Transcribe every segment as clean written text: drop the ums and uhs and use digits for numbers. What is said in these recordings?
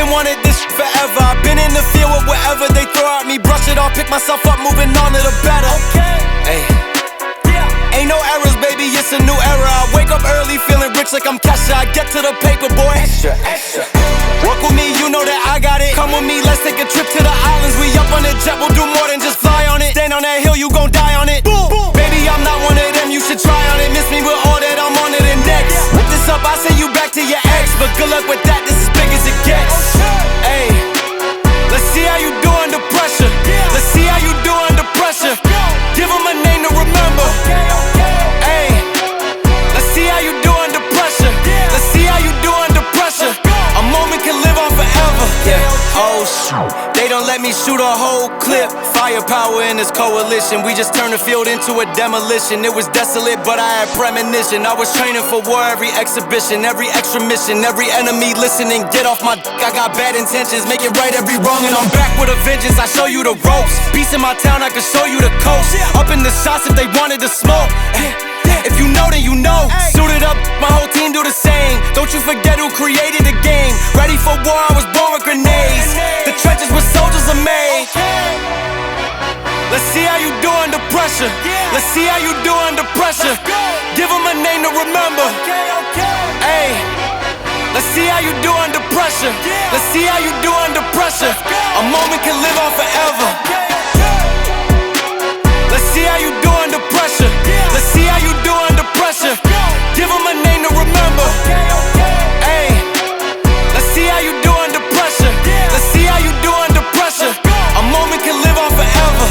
been wanted this forever. I've been in the field with whatever they throw at me. Brush it off, pick myself up, moving on to the better. Hey. Ain't no errors, baby, it's a new era. I wake up early, feeling rich like I'm Kesha. I get to the paper, boy. Extra, extra. Work with me, you know that I got it. Come with me, let's take a trip to the islands. We up on the jet, we'll do more than just fly on it. Stand on that hill, you gon' die on it. Boom, boom. Baby, I'm not one of them, you should try on it. Miss me with all that, I'm on to the next. Whip this up, I send you back to your ex. But good luck with that, this is big as it gets. Ayy, let's see how you do under pressure. Let's see how you do under pressure. Give them a name to remember. Ayy, let's see how you do under pressure. Let's see how you do under pressure. A moment can live on forever. Yeah. Oh shoot, they don't let me shoot a whole clip. Firepower in this coalition. We just turned the field into a demolition. It was desolate, but I had premonition. I was training for war, every exhibition, every extra mission, every enemy listening. Get off my dick, I got bad intentions. Make it right every wrong, and I'm back with a vengeance. I show you the ropes. Peace in my town, I can show you the coast. Up in the shots if they wanted to smoke. If you know, then you know. Suited up, my whole team do the same. Don't you forget who created the game. Ready for war, I was born with grenades. The trenches where soldiers are made. Let's see how you do under pressure. Let's see how you do under pressure. Give them a name to remember. Ayy, let's see how you do under pressure. Let's see how you do under pressure. A moment can live on forever. Let's see how you do under pressure. Let's see how you do under pressure. Give them a name to remember. Ayy, let's see how you do under pressure. Let's see how you do under pressure. A moment can live on forever.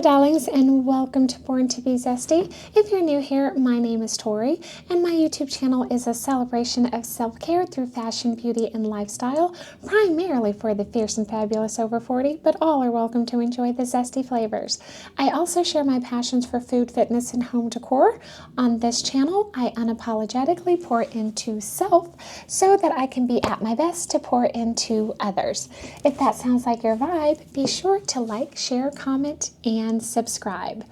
Darlings, and welcome to Born to be Zesty. If you're new here, my name is Tori, and my YouTube channel is a celebration of self-care through fashion, beauty, and lifestyle, primarily for the fierce and fabulous over 40, but all are welcome to enjoy the zesty flavors. I also share my passions for food, fitness, and home decor. On this channel, I unapologetically pour into self so that I can be at my best to pour into others. If that sounds like your vibe, be sure to like, share, comment, and subscribe.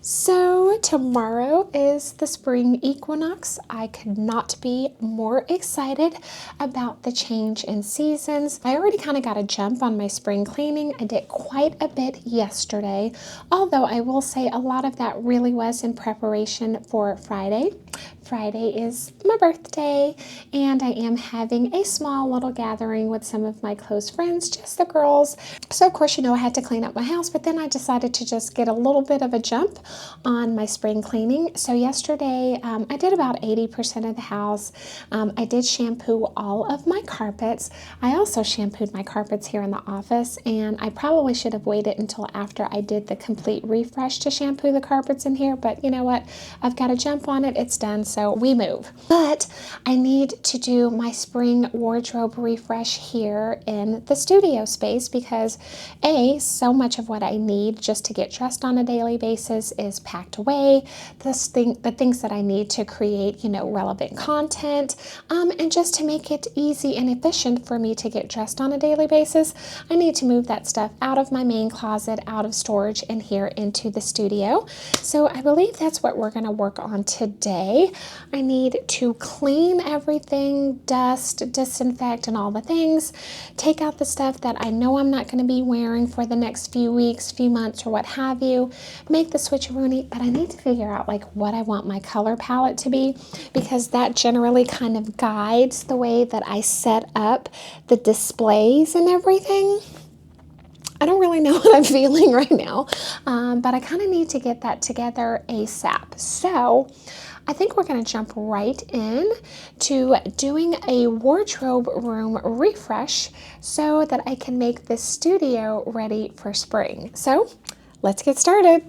So tomorrow is the spring equinox. I could not be more excited about the change in seasons. I already kind of got a jump on my spring cleaning. I did quite a bit yesterday, although I will say a lot of that really was in preparation for Friday. Friday is my birthday, and I am having a small little gathering with some of my close friends, just the girls. So of course, you know, I had to clean up my house, but then I decided to just get a little bit of a jump on my spring cleaning. So yesterday, I did about 80% of the house. I did shampoo all of my carpets. I also shampooed my carpets here in the office, and I probably should have waited until after I did the complete refresh to shampoo the carpets in here, but you know what? I've got to jump on it. It's done, so we move. But I need to do my spring wardrobe refresh here in the studio space because so much of what I need just to get dressed on a daily basis is packed away. The things that I need to create, relevant content, and just to make it easy and efficient for me to get dressed on a daily basis, I need to move that stuff out of my main closet, out of storage, and here into the studio. So I believe that's what we're going to work on today. I need to clean everything, dust, disinfect, and all the things. Take out the stuff that I know I'm not going to be wearing for the next few weeks, few months, or what have you. Make the switcheroonie, but I need to figure out what I want my color palette to be, because that generally kind of guides the way that I set up the displays and everything. I don't really know what I'm feeling right now, but I kind of need to get that together ASAP. So I think we're going to jump right in to doing a wardrobe room refresh so that I can make this studio ready for spring. So let's get started.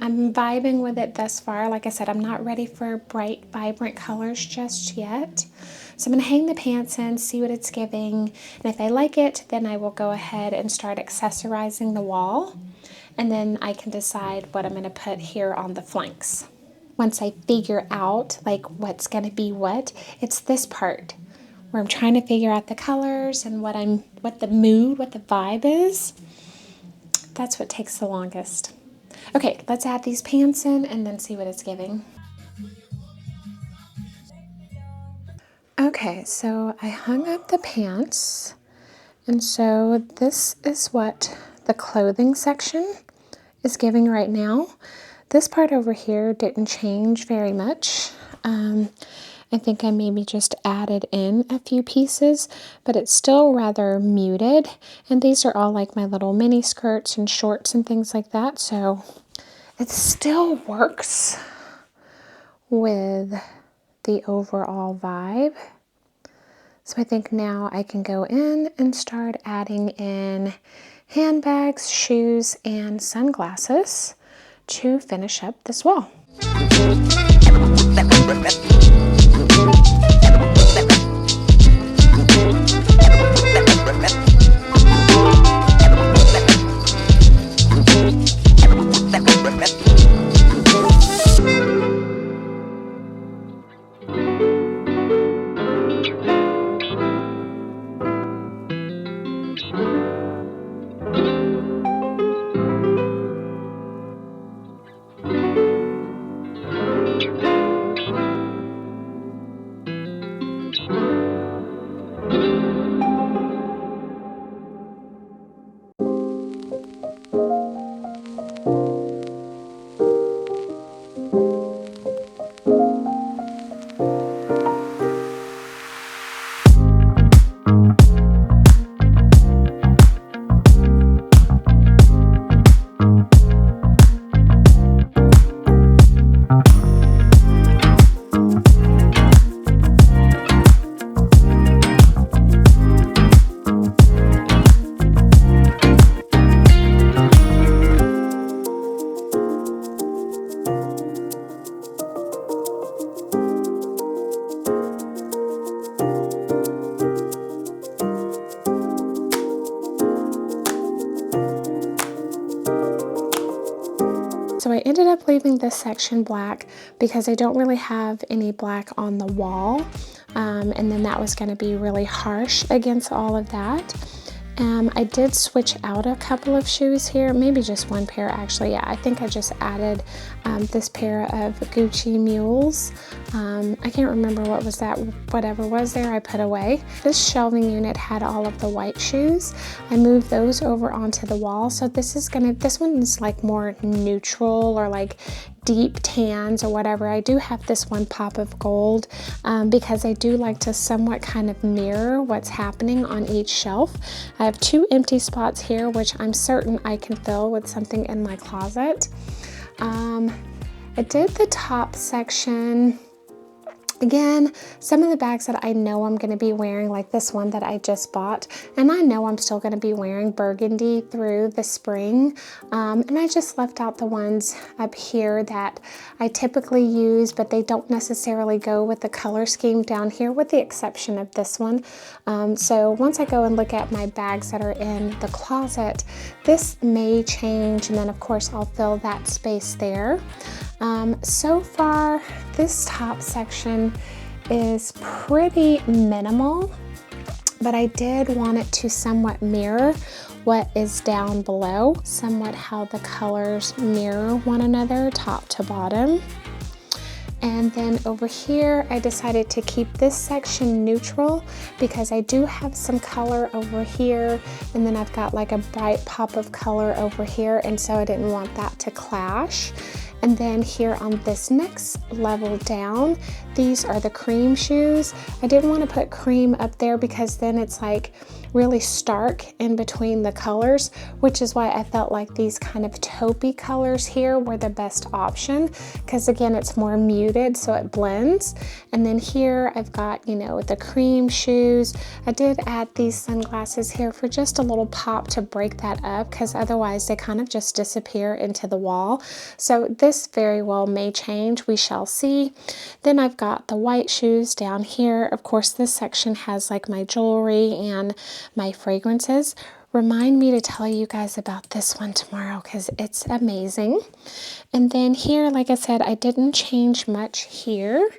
I'm vibing with it thus far. Like I said, I'm not ready for bright, vibrant colors just yet. So I'm going to hang the pants in, see what it's giving. And if I like it, then I will go ahead and start accessorizing the wall. And then I can decide what I'm going to put here on the flanks. Once I figure out what's going to be what, it's this part where I'm trying to figure out the colors and what the mood, what the vibe is. That's what takes the longest. Okay, let's add these pants in and then see what it's giving. Okay, so I hung up the pants, and so this is what the clothing section is giving right now. This part over here didn't change very much. I think I maybe just added in a few pieces, but it's still rather muted. And these are all like my little mini skirts and shorts and things like that. So it still works with the overall vibe. So I think now I can go in and start adding in handbags, shoes, and sunglasses to finish up this wall. leaving this section black because I don't really have any black on the wall. And then that was going to be really harsh against all of that. I did switch out a couple of shoes here, maybe just one pair actually. Yeah, I think I just added this pair of Gucci mules. I can't remember what was that, whatever was there I put away. This shelving unit had all of the white shoes. I moved those over onto the wall. So this one is like more neutral or like deep tans or whatever. I do have this one pop of gold because I do like to somewhat kind of mirror what's happening on each shelf. I have 2 empty spots here, which I'm certain I can fill with something in my closet. I did the top section. Again, some of the bags that I know I'm going to be wearing, like this one that I just bought, and I know I'm still going to be wearing burgundy through the spring. And I just left out the ones up here that I typically use, but they don't necessarily go with the color scheme down here, with the exception of this one. So once I go and look at my bags that are in the closet, this may change, and then of course I'll fill that space there. So far, this top section is pretty minimal, but I did want it to somewhat mirror what is down below, somewhat how the colors mirror one another top to bottom. And then over here, I decided to keep this section neutral because I do have some color over here, and then I've got like a bright pop of color over here, and so I didn't want that to clash. And then here on this next level down, these are the cream shoes. I didn't want to put cream up there because then it's like really stark in between the colors, which is why I felt like these kind of taupey colors here were the best option, because again, it's more muted, so it blends. And then here I've got, you know, the cream shoes. I did add these sunglasses here for just a little pop to break that up, because otherwise they kind of just disappear into the wall. So this very well may change, we shall see. Then I've got the white shoes down here. Of course, this section has like my jewelry and my fragrances. Remind me to tell you guys about this one tomorrow because it's amazing. And then here, like I said, I didn't change much here.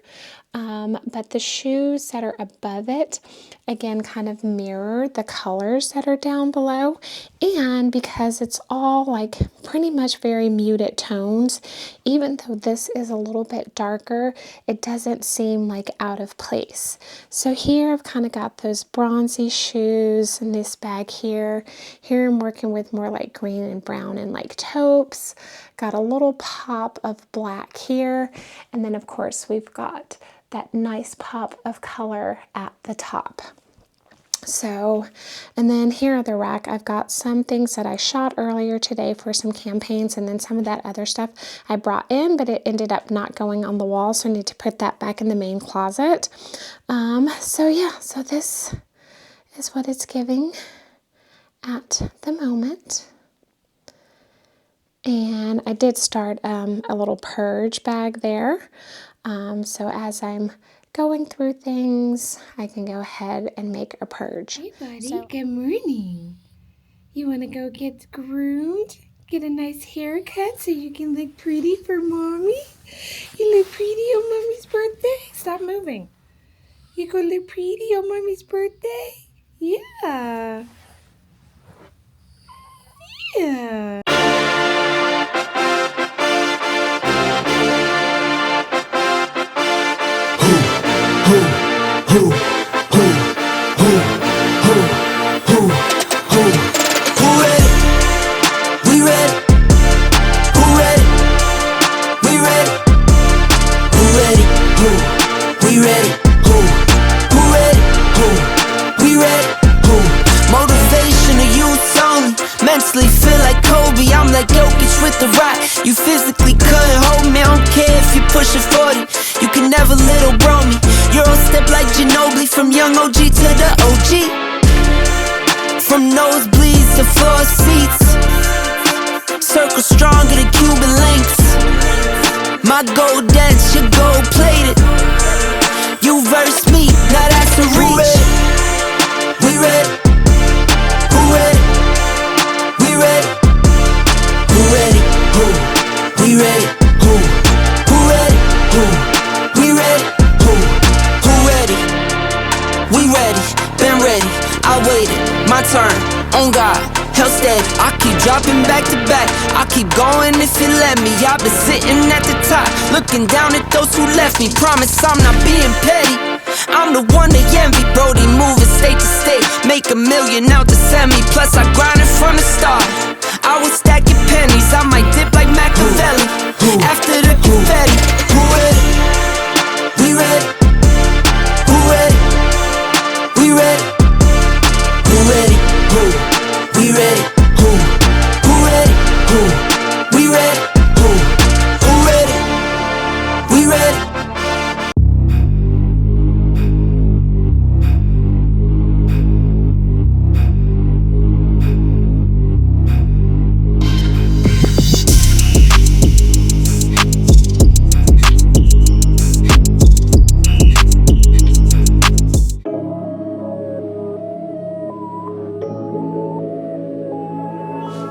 But the shoes that are above it, again, kind of mirror the colors that are down below. And because it's all like pretty much very muted tones, even though this is a little bit darker, it doesn't seem like out of place. So here I've kind of got those bronzy shoes in this bag here. Here I'm working with more like green and brown and like taupes. Got a little pop of black here. And then of course we've got that nice pop of color at the top. So, and then here at the rack, I've got some things that I shot earlier today for some campaigns, and then some of that other stuff I brought in, but it ended up not going on the wall, so I need to put that back in the main closet. So yeah, so this is what it's giving at the moment. And I did start a little purge bag there. So as I'm going through things, I can go ahead and make a purge. Hey buddy, good morning. You want to go get groomed? Get a nice haircut so you can look pretty for mommy? You look pretty on mommy's birthday? Stop moving. You gonna look pretty on mommy's birthday? Yeah. Yeah. Mentally feel like Kobe, I'm like Jokic with the rock. You physically couldn't hold me, I don't care if you push it 40. You can never little bro me. Euro step like Ginobili, from young OG to the OG. From nosebleeds to floor seats, circle stronger than Cuban links. My gold dance, your gold plated. You verse me, now that's a reach. We ready, who ready? We ready, who ready, who? We ready, who? ready. I keep dropping back to back, I keep going if you let me. I've been sitting at the top, looking down at those who left me. Promise I'm not being petty, I'm the one they envy. Brody moving state to state, make $1 million out to send me. Plus I grinded from the start, I was stacking pennies, I might dip like Machiavelli. After the confetti, who ready? We ready. Who ready? We ready. Who ready? Who? We ready. Who? Who ready? Who? We ready. Who? Who ready? We ready.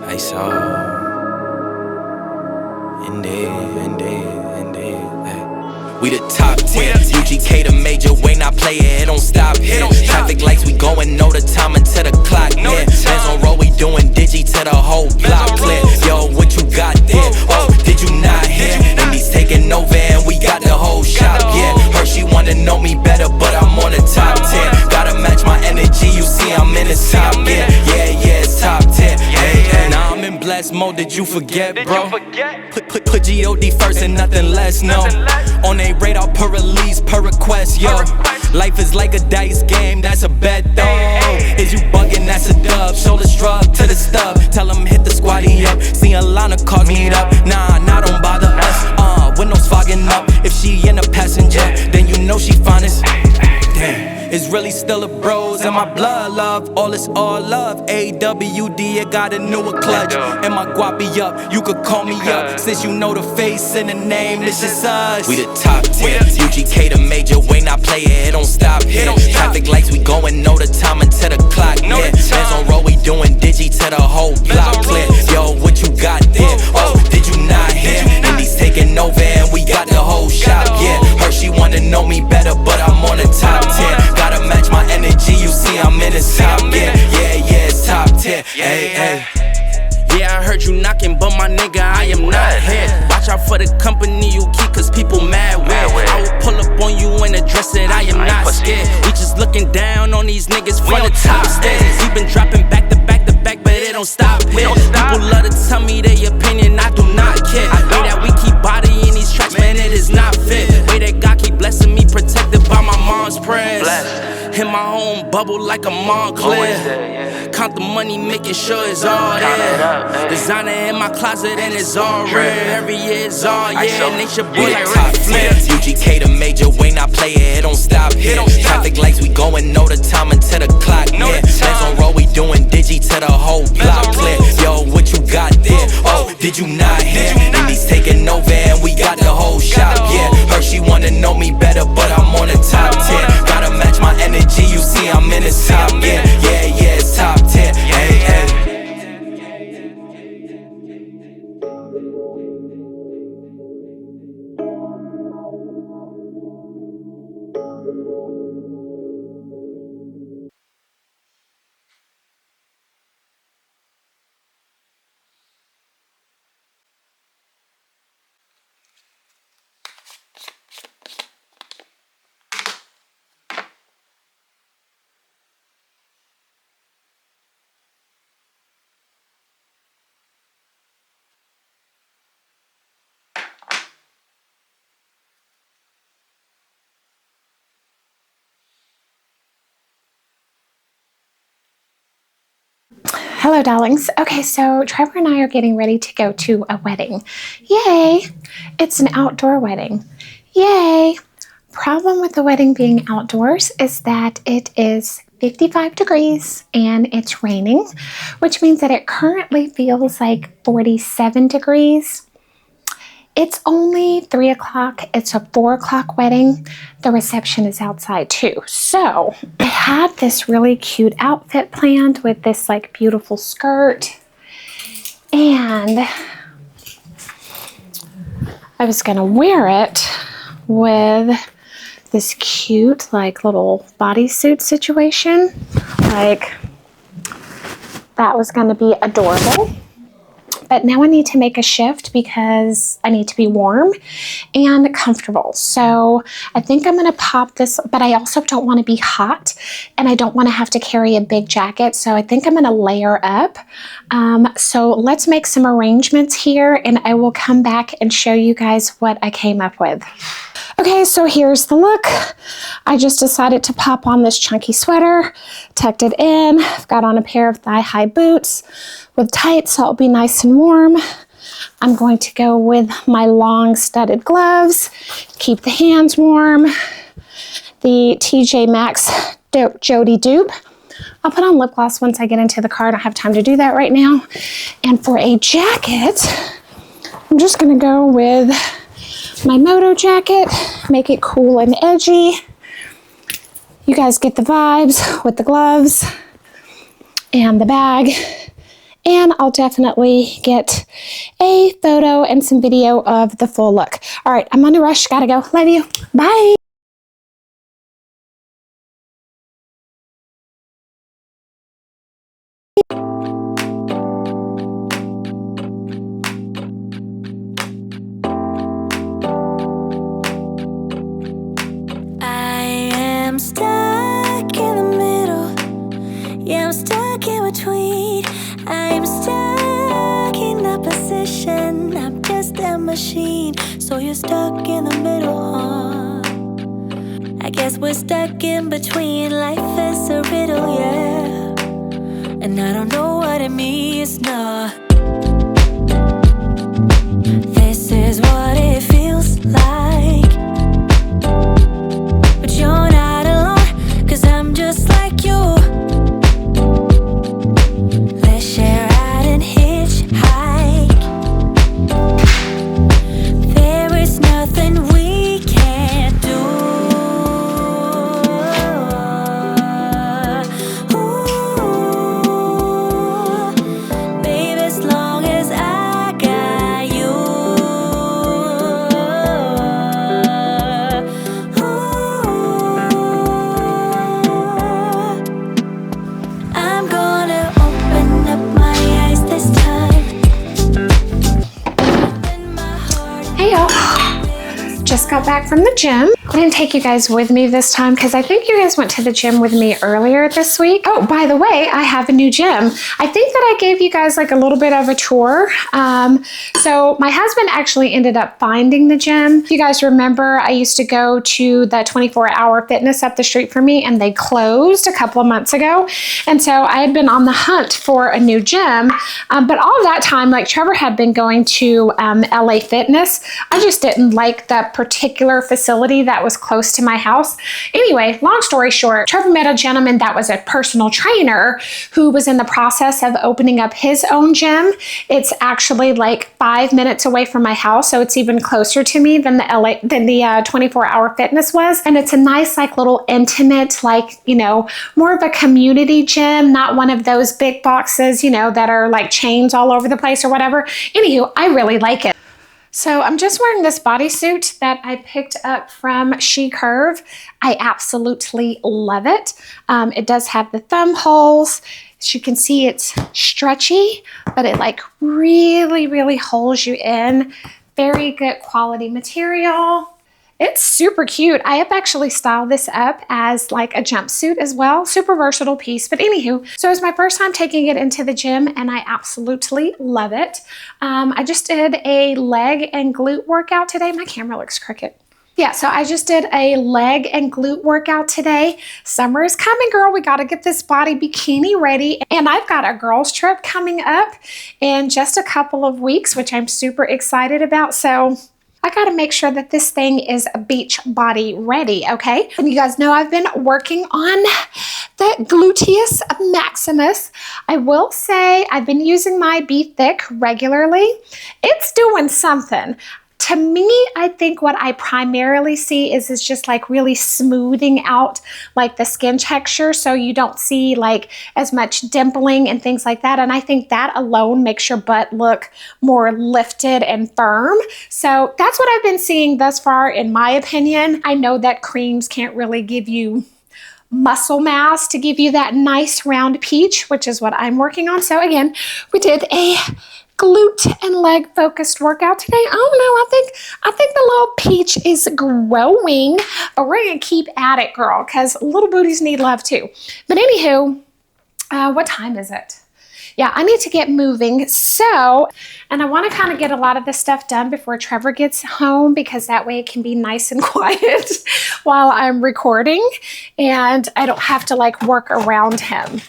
I saw indeed. We the top 10, UGK the major, way not play it don't stop here. Traffic lights, we going, know the time until the clock near. Bands on roll, we doing digi to the whole block clear. Yo, what you got there? Oh, did you not hear? Indies taking over and we got the whole shop, yeah. Her, she wanna know me better, but I'm on the top 10. Gotta match my energy, you see I'm in the top, yeah. Yeah, it's top 10. Hey, now I'm in blessed mode, did you forget, bro? Put G.O.D. first and nothing less, no. On a radar per release, per request, yo. Life is like a dice game, that's a bet though. Is you bugging, that's a dub. Shoulder shrug to the stub. Tell them hit the squatty up. See a line of cars meet up. Nah, don't bother us. Windows fogging up. If she in a passenger, then you know she finest. Damn. It's really still a bros and my blood love. All is all love. AWD, I got a newer clutch. And my guapi up, you could call me up. Since you know the face and the name, this is us. We the top 10, UGK the major, way not play it don't stop here. Traffic lights, we going, know the time until the clock near. Bands on roll, we doing digi to the whole block clear. Yo, what you got there? Oh, did you not hear? Indies taking over and we got the whole shop, yeah. Her, she wanna know me better, but I'm on the top 10. Gotta match my energy, you see I'm in the top, yeah, it's top 10, hey. Yeah, I heard you knocking, but my nigga, I am not here. Watch out for the company you keep, cause people mad with. I will pull up on you and address it, I am not scared. We just looking down on these niggas from the top stairs. We been dropping back to back to back, but it don't stop here. People love to tell me their opinion, I do not care. Way that we keep bodying these tracks, man, it is not fit. Way that God keep blessing me, protected by my mom's prayers. In my own bubble like a Montclair. Count the money, making sure it's all there. Designer in my closet and it's all rare. Every year it's all, yeah. Nature boy like top 10, UGK the major, way not play it don't stop here. Traffic lights, we going, know the time until the clock near. Bands on roll, we doing digi to the whole block clear. Yo, what you got there? Oh, did you not hear? Indies taking over and we got the whole shop, yeah. Her, she wanna know me better, but I'm on the top 10. Gotta match my energy, you see I'm in the top, yeah, it's top 10, hey. Hello, darlings. Okay, so Trevor and I are getting ready to go to a wedding. Yay! It's an outdoor wedding. Yay! Problem with the wedding being outdoors is that it is 55 degrees and it's raining, which means that it currently feels like 47 degrees. It's only 3 o'clock. It's a 4 o'clock wedding. The reception is outside too. So I had this really cute outfit planned with this like beautiful skirt. And I was gonna wear it with this cute like little bodysuit situation. Like that was going to be adorable. But now I need to make a shift because I need to be warm and comfortable. So I think I'm going to pop this, but I also don't want to be hot and I don't want to have to carry a big jacket. So I think I'm going to layer up. So let's make some arrangements here and I will come back and show you guys what I came up with. Okay, so here's the look. I just decided to pop on this chunky sweater, tucked it in. I've got on a pair of thigh-high boots with tights, so it'll be nice and warm. I'm going to go with my long studded gloves, keep the hands warm. The TJ Maxx Jody dupe. I'll put on lip gloss once I get into the car. I don't have time to do that right now. And for a jacket, I'm just gonna go with my moto jacket, make it cool and edgy. You guys get the vibes with the gloves and the bag. And I'll definitely get a photo and some video of the full look. All right, I'm on a rush, gotta go. Love you, bye. I'm stuck in the middle. Yeah, I'm stuck in between. I'm stuck in a position. I'm just a machine. So you're stuck in the middle, huh? I guess we're stuck in between. Life is a riddle, yeah. And I don't know what it means, no. This is what it feels like. But you're not alone, 'cause I'm just like you. Let's share out and hitchhike. There is nothing we can't do. Ooh, baby, as long as I got you. I'm gonna open up my eyes this time. Open my heart. Hey y'all, just got back from the gym. I didn't take you guys with me this time because I think you guys went to the gym with me earlier this week. Oh, by the way, I have a new gym. I think that I gave you guys like a little bit of a tour. So my husband actually ended up finding the gym. If you guys remember, I used to go to the 24-hour fitness up the street from me and they closed a couple of months ago. And so I had been on the hunt for a new gym. But all that time, like Trevor had been going to LA Fitness. I just didn't like that particular facility that was close to my house. Anyway, long story short, Trevor met a gentleman that was a personal trainer who was in the process of opening up his own gym. It's actually like 5 minutes away from my house, so it's even closer to me than the 24-hour fitness was. And it's a nice, like little intimate, like, you know, more of a community gym, not one of those big boxes, you know, that are like chains all over the place or whatever. Anywho, I really like it. So I'm just wearing this bodysuit that I picked up from She Curve. I absolutely love it. It does have the thumb holes. As you can see, it's stretchy, but it like really, really holds you in. Very good quality material. It's super cute. I have actually styled this up as like a jumpsuit as well. Super versatile piece, but anywho. So it's my first time taking it into the gym and I absolutely love it. I just did a leg and glute workout today. My camera looks crooked. Yeah, so I just did a leg and glute workout today. Summer is coming, girl. We got to get this body bikini ready. And I've got a girls trip coming up in just a couple of weeks, which I'm super excited about. So I got to make sure that this thing is beach body ready, okay? And you guys know I've been working on the gluteus maximus. I will say I've been using my Be Thick regularly. It's doing something. To me, I think what I primarily see is it's just like really smoothing out like the skin texture so you don't see like as much dimpling and things like that. And I think that alone makes your butt look more lifted and firm. So that's what I've been seeing thus far in my opinion. I know that creams can't really give you muscle mass to give you that nice round peach, which is what I'm working on. So again, we did a glute and leg focused workout today. I don't know, I think the little peach is growing, but we're gonna keep at it, girl, because little booties need love too. But anywho, what time is it? Yeah, I need to get moving. So, and I want to kind of get a lot of this stuff done before Trevor gets home, because that way it can be nice and quiet while I'm recording and I don't have to like work around him.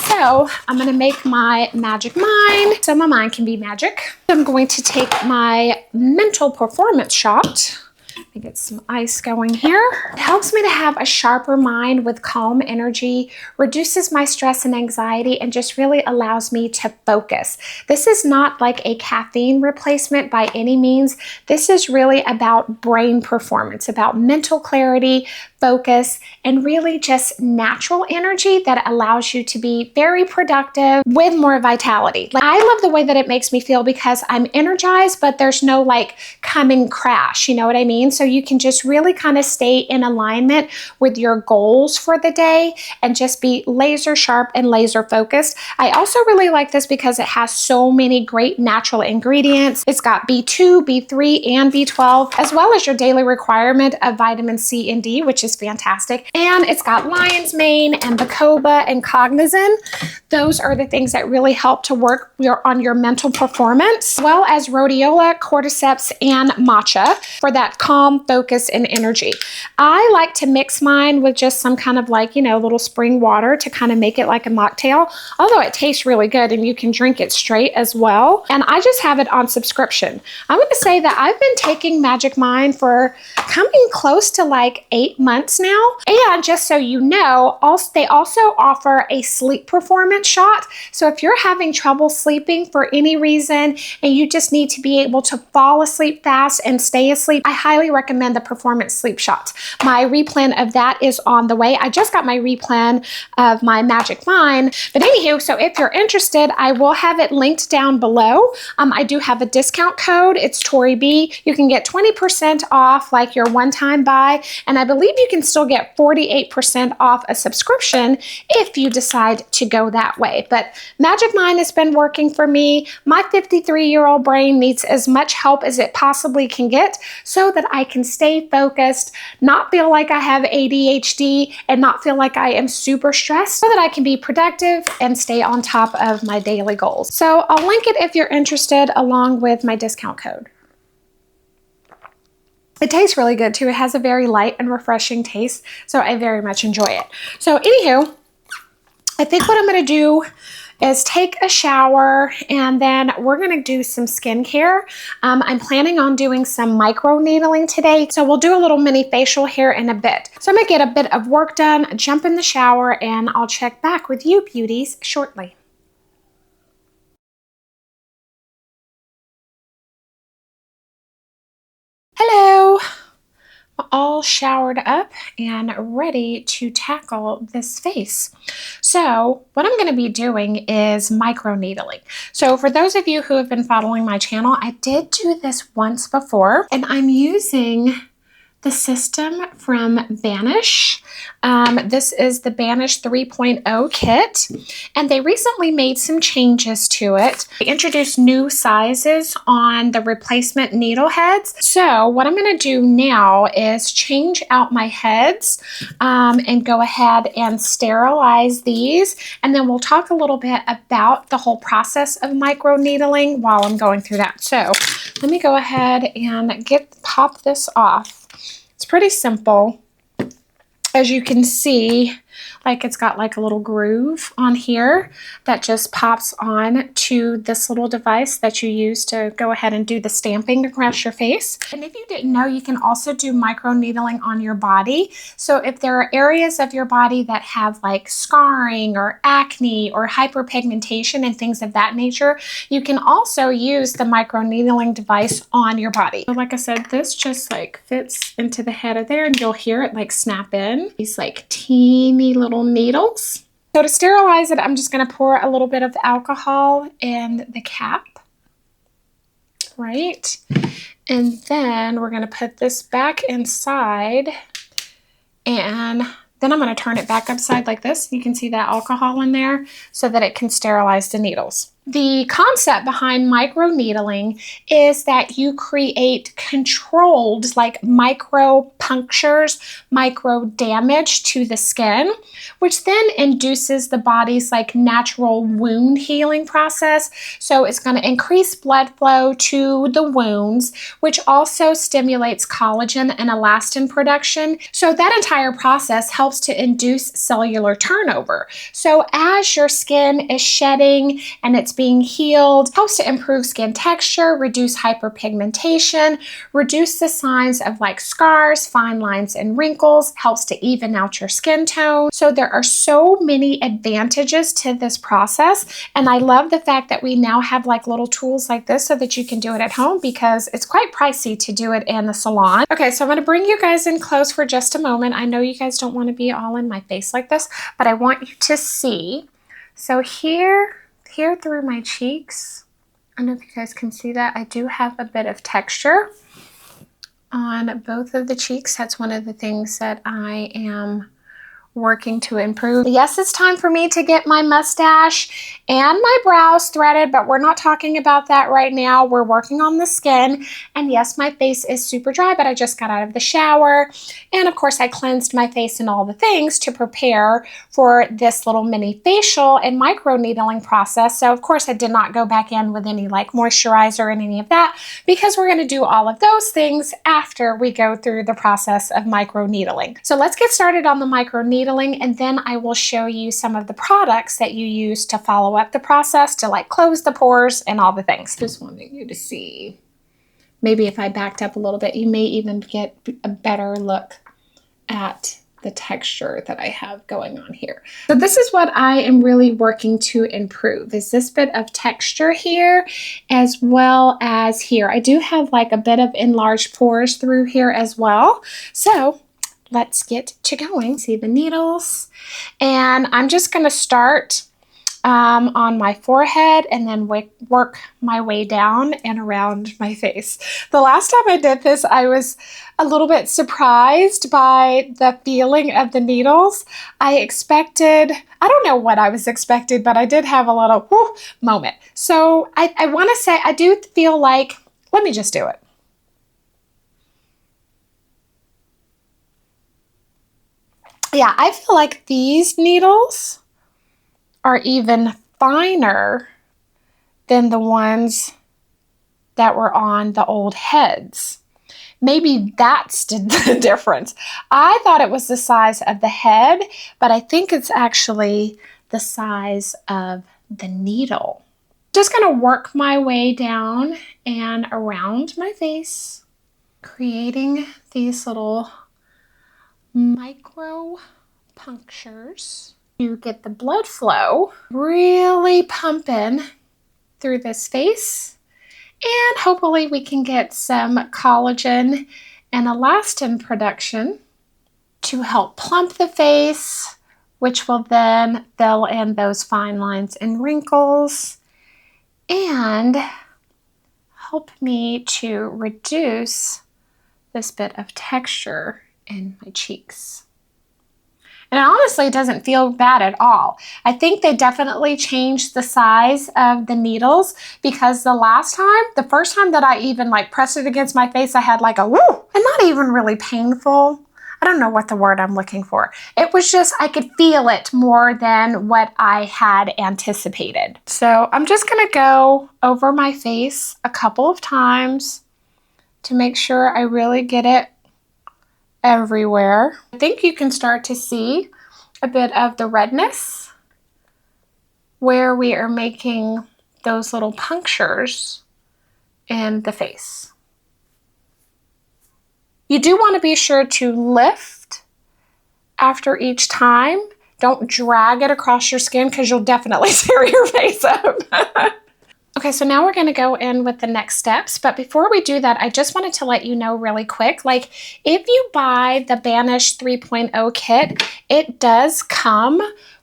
So I'm going to make my magic mind so my mind can be magic. I'm going to take my mental performance shot. Let me get some ice going here. It helps me to have a sharper mind with calm energy, reduces my stress and anxiety, and just really allows me to focus. This is not like a caffeine replacement by any means. This is really about brain performance, about mental clarity, focus, and really just natural energy that allows you to be very productive with more vitality. Like, I love the way that it makes me feel because I'm energized, but there's no like coming crash, you know what I mean? So you can just really kind of stay in alignment with your goals for the day and just be laser sharp and laser focused. I also really like this because it has so many great natural ingredients. It's got B2, B3, and B12, as well as your daily requirement of vitamin C and D, which is fantastic. And it's got lion's mane and bacopa and cognizin. Those are the things that really help to work on your mental performance, as well as rhodiola, cordyceps, and matcha for that calm, focus, and energy. I like to mix mine with just some kind of like, you know, little spring water to kind of make it like a mocktail, although it tastes really good and you can drink it straight as well. And I just have it on subscription. I'm going to say that I've been taking Magic Mind for coming close to like 8 months now. And just so you know, they also offer a sleep performance shot. So if you're having trouble sleeping for any reason and you just need to be able to fall asleep fast and stay asleep, I highly recommend the performance sleep shots. My replan of that is on the way. I just got my replan of my Magic Mind. But anywho, so if you're interested, I will have it linked down below. I do have a discount code. It's TORIB. You can get 20% off like your one-time buy. And I believe you can still get 48% off a subscription if you decide to go that way. But Magic Mind has been working for me. My 53-year-old brain needs as much help as it possibly can get so that I can stay focused, not feel like I have ADHD, and not feel like I am super stressed, so that I can be productive and stay on top of my daily goals. So I'll link it if you're interested, along with my discount code. It tastes really good too. It has a very light and refreshing taste, so I very much enjoy it. So anywho, I think what I'm going to do is take a shower, and then we're going to do some skincare. I'm planning on doing some micro needling today, so we'll do a little mini facial here in a bit. So I'm going to get a bit of work done, jump in the shower, and I'll check back with you beauties shortly. Hello! All showered up and ready to tackle this face. So what I'm going to be doing is micro needling. So for those of you who have been following my channel, I did do this once before, and I'm using the system from Banish. This is the Banish 3.0 kit, and they recently made some changes to it. They introduced new sizes on the replacement needle heads. So what I'm going to do now is change out my heads and go ahead and sterilize these, and then we'll talk a little bit about the whole process of micro needling while I'm going through that. So let me go ahead and pop this off. It's pretty simple. As you can see, like it's got like a little groove on here that just pops on to this little device that you use to go ahead and do the stamping across your face. And if you didn't know, you can also do micro needling on your body. So if there are areas of your body that have like scarring or acne or hyperpigmentation and things of that nature, you can also use the micro needling device on your body. So like I said, this just like fits into the head of there, and you'll hear it like snap in. These like teeny little needles. So to sterilize it, I'm just going to pour a little bit of alcohol in the cap, right? And then we're going to put this back inside, and Then I'm going to turn it back upside like this. You can see that alcohol in there so that it can sterilize the needles. The concept behind microneedling is that you create controlled, like micro punctures, micro damage to the skin, which then induces the body's like natural wound healing process. So it's going to increase blood flow to the wounds, which also stimulates collagen and elastin production. So that entire process helps to induce cellular turnover. So as your skin is shedding and it's being healed, helps to improve skin texture, reduce hyperpigmentation, reduce the signs of like scars, fine lines, and wrinkles, helps to even out your skin tone. So there are so many advantages to this process. And I love the fact that we now have like little tools like this so that you can do it at home, because it's quite pricey to do it in the salon. Okay, so I'm going to bring you guys in close for just a moment. I know you guys don't want to be all in my face like this, but I want you to see. So here through my cheeks, I don't know if you guys can see that, I do have a bit of texture on both of the cheeks. That's one of the things that I am working to improve. Yes, it's time for me to get my mustache and my brows threaded, but we're not talking about that right now. We're working on the skin. And yes, my face is super dry, but I just got out of the shower. And of course, I cleansed my face and all the things to prepare for this little mini facial and microneedling process. So of course, I did not go back in with any like moisturizer and any of that, because we're going to do all of those things after we go through the process of microneedling. So let's get started on the microneedling, and then I will show you some of the products that you use to follow up the process to like close the pores and all the things. Just wanting you to see. Maybe if I backed up a little bit, you may even get a better look at the texture that I have going on here. So this is what I am really working to improve, is this bit of texture here as well as here. I do have like a bit of enlarged pores through here as well. So let's get to going. See the needles, and I'm just going to start on my forehead and then work my way down and around my face. The last time I did this, I was a little bit surprised by the feeling of the needles. I don't know what I was expecting, but I did have a little whoo moment. So I want to say, I do feel like, let me just do it. Yeah, I feel like these needles are even finer than the ones that were on the old heads. Maybe that's the difference. I thought it was the size of the head, but I think it's actually the size of the needle. Just gonna work my way down and around my face, creating these little micro punctures to get the blood flow really pumping through this face, and hopefully we can get some collagen and elastin production to help plump the face, which will then fill in those fine lines and wrinkles and help me to reduce this bit of texture in my cheeks. And honestly, it doesn't feel bad at all. I think they definitely changed the size of the needles, because the first time that I even like pressed it against my face, I had like a woo, and not even really painful. I don't know what the word I'm looking for. It was just, I could feel it more than what I had anticipated. So I'm just gonna go over my face a couple of times to make sure I really get it everywhere. I think you can start to see a bit of the redness where we are making those little punctures in the face. You do want to be sure to lift after each time. Don't drag it across your skin, because you'll definitely tear your face up. Okay, so now we're going to go in with the next steps. But before we do that, I just wanted to let you know really quick, like if you buy the Banish 3.0 kit, it does come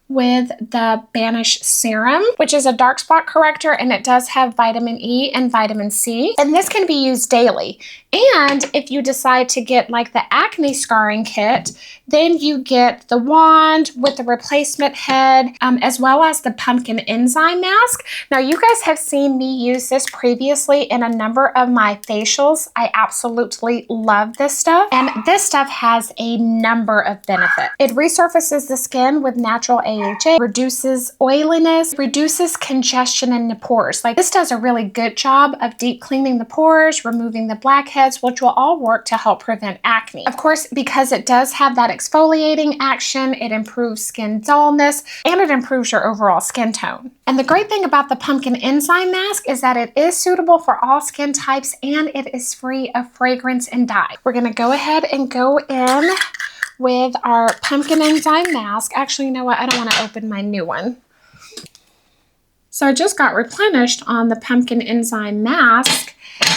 with the Banish Serum, which is a dark spot corrector, and it does have vitamin E and vitamin C, and this can be used daily. And if you decide to get like the acne scarring kit, Then you get the wand with the replacement head, as well as the pumpkin enzyme mask. Now, you guys have seen me use this previously in a number of my facials. I absolutely love this stuff. And this stuff has a number of benefits. It resurfaces the skin with natural AHA, reduces oiliness, reduces congestion in the pores. Like, this does a really good job of deep cleaning the pores, removing the blackheads, which will all work to help prevent acne. Of course, because it does have that exfoliating action, it improves skin dullness, and it improves your overall skin tone. And the great thing about the pumpkin enzyme mask is that it is suitable for all skin types and it is free of fragrance and dye. We're gonna go ahead and go in with our pumpkin enzyme mask. Actually, you know what? I don't want to open my new one. So I just got replenished on the pumpkin enzyme mask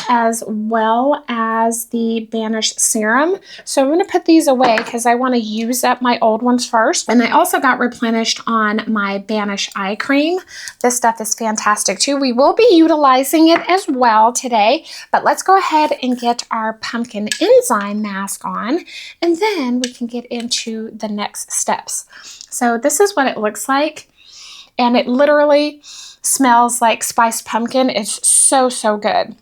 as well as the Banish serum. So I'm going to put these away because I want to use up my old ones first. And I also got replenished on my Banish eye cream. This stuff is fantastic too. We will be utilizing it as well today, but let's go ahead and get our pumpkin enzyme mask on, and then we can get into the next steps. So this is what it looks like, and it literally smells like spiced pumpkin. It's so, so good.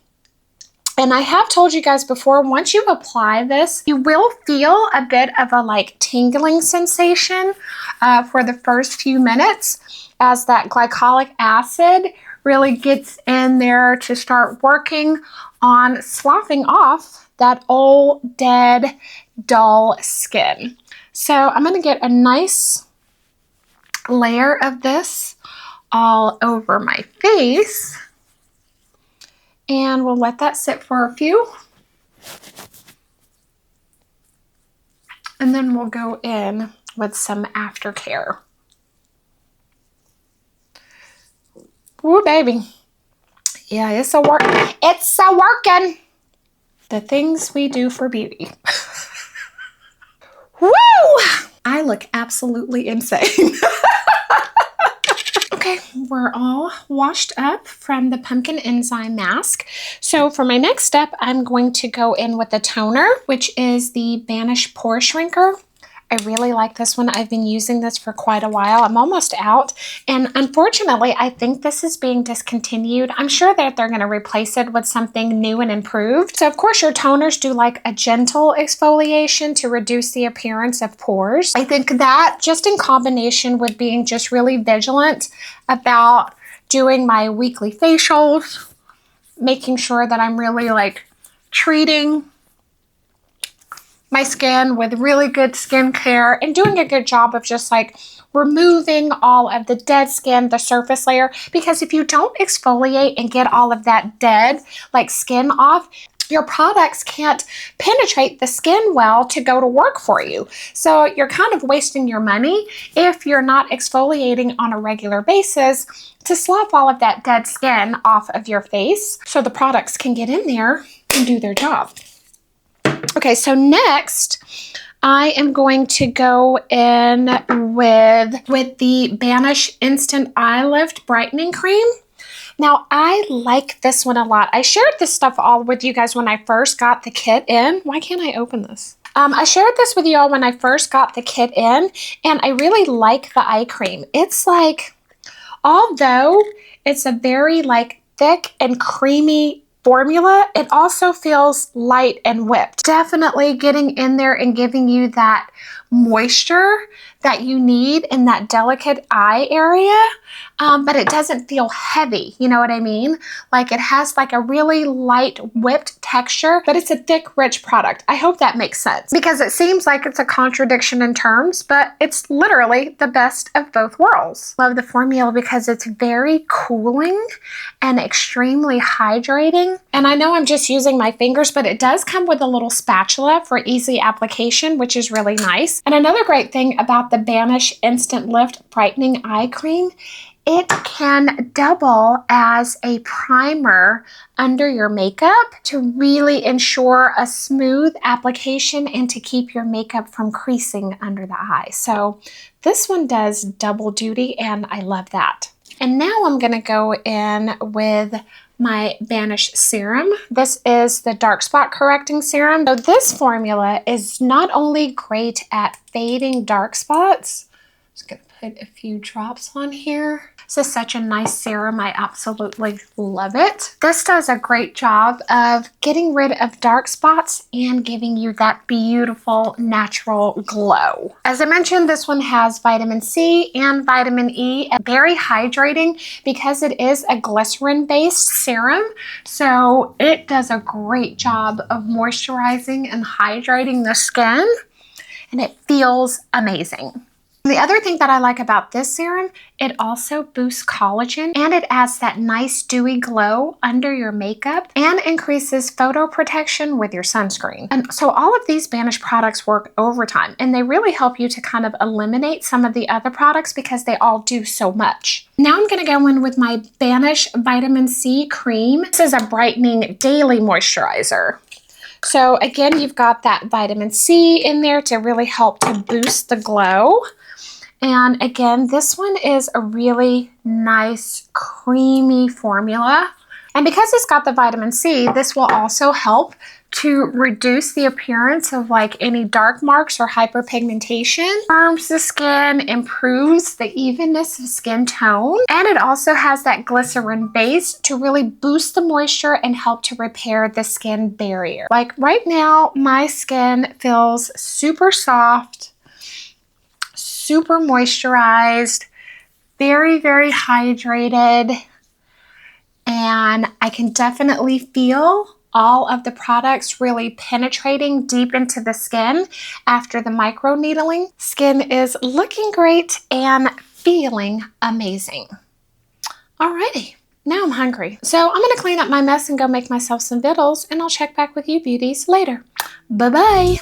And I have told you guys before, once you apply this, you will feel a bit of a like tingling sensation for the first few minutes as that glycolic acid really gets in there to start working on sloughing off that old, dead, dull skin. So I'm going to get a nice layer of this all over my face. And we'll let that sit for a few. And then we'll go in with some aftercare. Ooh, baby. Yeah, it's a working. The things we do for beauty. Woo! I look absolutely insane. Okay, we're all washed up from the pumpkin enzyme mask. So for my next step, I'm going to go in with the toner, which is the Banish Pore Shrinker. I really like this one. I've been using this for quite a while. I'm almost out. And unfortunately, I think this is being discontinued. I'm sure that they're going to replace it with something new and improved. So of course, your toners do like a gentle exfoliation to reduce the appearance of pores. I think that just in combination with being just really vigilant about doing my weekly facials, making sure that I'm really like treating my skin with really good skincare and doing a good job of just like removing all of the dead skin, the surface layer, because if you don't exfoliate and get all of that dead like skin off, your products can't penetrate the skin well to go to work for you. So you're kind of wasting your money if you're not exfoliating on a regular basis to slough all of that dead skin off of your face so the products can get in there and do their job. Okay, so next I am going to go in with the Banish Instant Eye Lift Brightening Cream. Now, I like this one a lot. I shared this stuff all with you guys when I first got the kit in. Why can't I open this? I shared this with you all when I first got the kit in, and I really like the eye cream. It's like, although it's a very like thick and creamy formula, it also feels light and whipped. Definitely getting in there and giving you that moisture that you need in that delicate eye area, but it doesn't feel heavy, you know what I mean? Like it has like a really light whipped texture, but it's a thick, rich product. I hope that makes sense because it seems like it's a contradiction in terms, but it's literally the best of both worlds. Love the formula because it's very cooling and extremely hydrating. And I know I'm just using my fingers, but it does come with a little spatula for easy application, which is really nice. And another great thing about the Banish Instant Lift Brightening Eye Cream, it can double as a primer under your makeup to really ensure a smooth application and to keep your makeup from creasing under the eye. So this one does double duty and I love that. And now I'm going to go in with my Vanish Serum. This is the dark spot correcting serum. So this formula is not only great at fading dark spots. Just going to put a few drops on here. This is such a nice serum. I absolutely love it. This does a great job of getting rid of dark spots and giving you that beautiful natural glow. As I mentioned, this one has vitamin C and vitamin E. Very hydrating because it is a glycerin-based serum. So it does a great job of moisturizing and hydrating the skin, and it feels amazing. The other thing that I like about this serum, it also boosts collagen and it adds that nice dewy glow under your makeup and increases photo protection with your sunscreen. And so all of these Vanish products work overtime and they really help you to kind of eliminate some of the other products because they all do so much. Now I'm going to go in with my Vanish Vitamin C Cream. This is a brightening daily moisturizer. So again, you've got that vitamin C in there to really help to boost the glow. And again, this one is a really nice creamy formula. And because it's got the vitamin C, this will also help to reduce the appearance of like any dark marks or hyperpigmentation. Firms the skin, improves the evenness of skin tone. And it also has that glycerin base to really boost the moisture and help to repair the skin barrier. Like right now, my skin feels super soft, super moisturized, very, very hydrated, and I can definitely feel all of the products really penetrating deep into the skin after the microneedling. Skin is looking great and feeling amazing. Alrighty, now I'm hungry. So I'm gonna clean up my mess and go make myself some vittles, and I'll check back with you beauties later. Bye-bye.